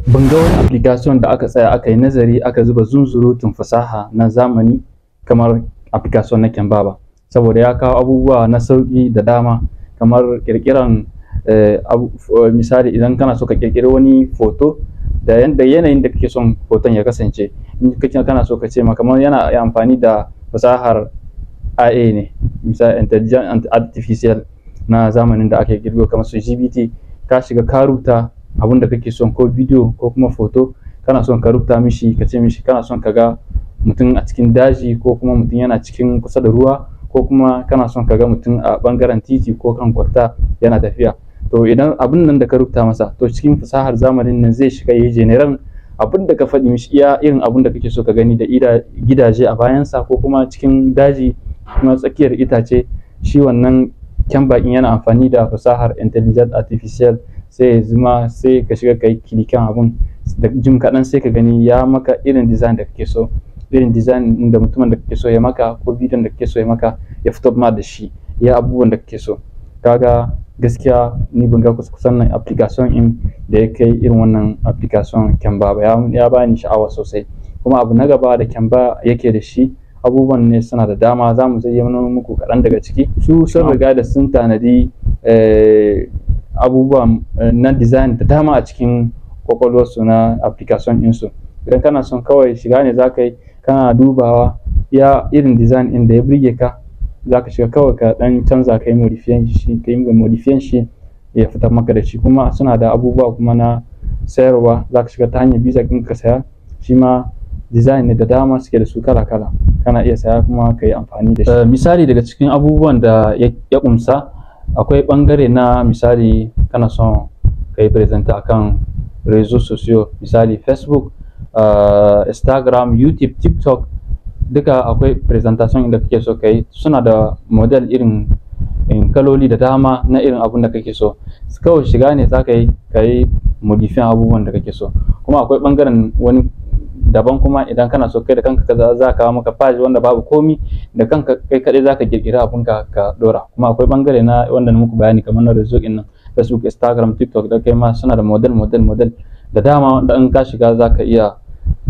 ban ga wani application da aka tsaya aka yi nazari aka zuba zunzurutun fasaha na zamani kamar application na Canva ba, saboda ya kawo abubuwa na sauki da dama kamar kirkiran misali idan kana so ka kirkiri wani foto da yanayin da kake son hoton ya kasance, in kana so ka ce ma kamar yana amfani da fasahar AI ne, misali intelligent artificial na zamanin da ake kirgo kamar su GPT, ka shiga ka rubuta abin da kake son ko bidiyo ko kuma foto, kana son ka rubuta mishi ka ce mishi kana son ka ga mutum a cikin daji ko kuma mutum yana cikin kusa da ruwa ko kuma kana son ka ga mutum a bangaren titi ko kan kwalta yana tafiya. To idan abin nan da ka rubuta masa to cikin fasahar zamanin nan zai shiga yayi generan abin da ka faɗi mishi iya irin abin da kake so ka gani da gidaje a bayansa ko kuma cikin daji kuma tsakiyar itace. Shi wannan Canva in yana amfani da fasahar intelligent artificial sai zuma sai ka shiga kai kilikan abun da jim kaɗan sai ka gani ya maka irin design da kake so, irin design da mutumin da kake so ya maka ko bidiyon da kake so ya maka ya fito ma da shi ya abubuwan da kake so. Kaga gaskiya ni ban ga kusan nan application in da ya kai irin wannan application Canva ba, ya bani sha'awa sosai. Kuma abu na gaba da Canva yake da shi abubuwan ne suna da dama, za mu zayyano muku kaɗan daga ciki. Su sun riga da sun tanadi abubuwa na design da dama a cikin kwakwalwarsu na application ɗinsu. Idan kana son kawai shiga ne za ka yi kana dubawa ya irin design ɗin da ya burge ka, za ka shiga kawai ka ɗan canza ka yi modifiyan shi ya fitar maka da shi. Kuma suna da abubuwa kuma na sayarwa, za ka shiga ta hanyar biza ɗin ka saya, shi ma design ne da dama suke da su kala-kala, kana iya saya kuma ka yi amfani da shi. Misali daga cikin abubuwan da ya kumsa akwai bangare na misali kana son ka yi presenta akan rezo sosiyo, misali Facebook, Instagram, YouTube, TikTok, duka akwai presentation da kake so ka yi. Suna da model irin kaloli da dama na irin abun da kake so, kawai shiga ne za ka yi modifiyan abubuwan da kake so. Kuma akwai bangaren wani daban kuma idan kana so kai da kanka za ka maka page wanda babu komi da kanka kai kadai za ka kirkira abun ka dora. Kuma akwai bangare na wanda na muku bayani kamar na rezo din nan, Facebook, Instagram, TikTok da kai ma suna da model da dama wanda in ka shiga za ka iya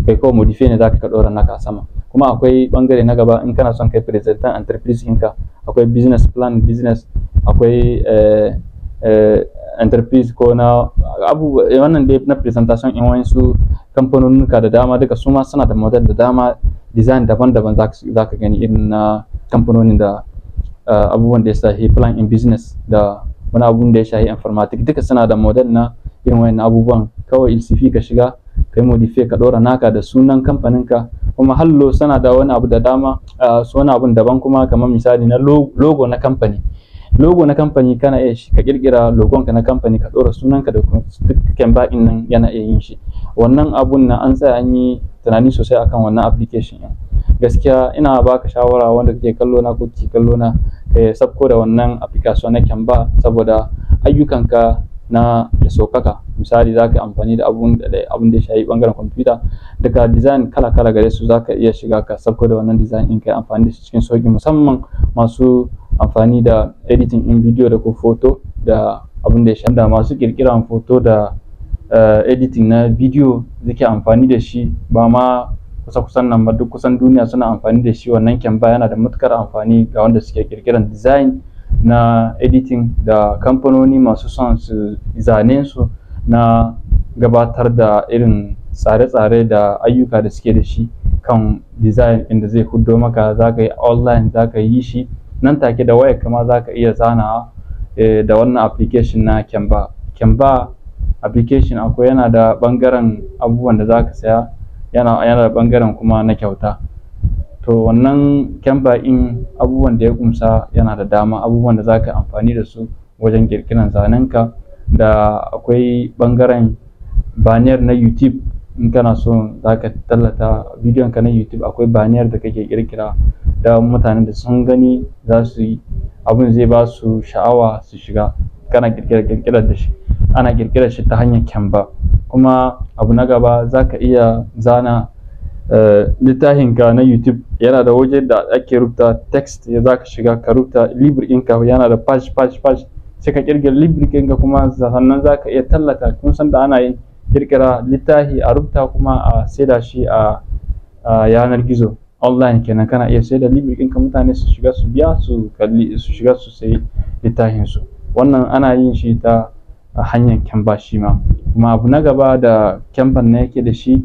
kai kawai modify ne za ka dora naka a sama. Kuma akwai bangare na gaba in kana son kai presentan enterprise ɗinka, akwai business plan, akwai enterprise ko na abubuwa wannan dai na presentation in wayansu kamfanonuka da dama, duka su ma suna da model da dama, design daban-daban za ka gani irin na kamfanonin da abubuwan da ya shahi plan in business da wani abun da ya shahi informatic, duka suna da model na irin wayannan abubuwan. Kawai ilsifi ka shiga kai modify ka dora naka da sunan kamfaninka. Kuma hallo suna da wani abu da dama, wani abun daban kuma kamar misali na logo na kamfani. Logo na kamfani kana iya ka kirkira logon ka na kamfani ka dora sunanka da duk Canva din nan yana iya yin shi. Wannan abun na an tsaya an yi tunani sosai akan wannan application din. Gaskiya ina baka shawara wanda kake kallo na ko kike kallo na ka sabko da wannan application na Canva saboda ayyukanka na ya saukaka. Misali za ka yi amfani da abun da ya shafi bangaren kwamfuta, daga design kala-kala gare su za ka iya shiga ka sabko da wannan design in ka yi amfani da shi cikin sauki, musamman masu amfani da editing in video da ko photo da abin da ya shafi da masu kirkiran photo da editing na video suke amfani da shi. Ba ma kusan nan ba, duk kusan duniya suna amfani da shi. Wannan Canva yana da matukar amfani ga wanda suke kirkiran design na editing da kamfanoni masu son su zane su na gabatar da irin tsare-tsare da ayyuka da suke da shi kan design inda zai hudo maka, za ka yi online, za ka yi shi nan take da wayar kama za ka iya zanawa da wannan application na Canva. Canva application akwai yana da bangaren abubuwan da za ka saya, yana da bangaren kuma na kyauta. To wannan Canva in abubuwan da ya kumsa yana da dama, abubuwan da za ka amfani da su wajen kirkiran zanenka. Da akwai bangaren banner na YouTube, in kana so za ka tallata bidiyon ka na YouTube, akwai banner da kake kirkira da mutanen da sun gani za su yi abun zai ba su sha'awa su shiga. Kana kirkirar da shi, ana kirkirar shi ta hanyar Canva. Kuma abu na gaba za ka iya zana littafinka na YouTube, yana da waje da ake rubuta text, za ka shiga ka rubuta libri ɗinka, yana da page sai ka kirkira libri ɗinka kuma sannan za ka iya tallata. Kun san da ana yin kirkira littafi a rubuta kuma a saida shi a yanar gizo online kenan. Kana iya saida libri ɗinka mutane su shiga su biya su kalli su shiga su sayi littafin su. Wannan ana yin shi ta hanyar Canva shi ma. Kuma abu na gaba da Canva ne yake da shi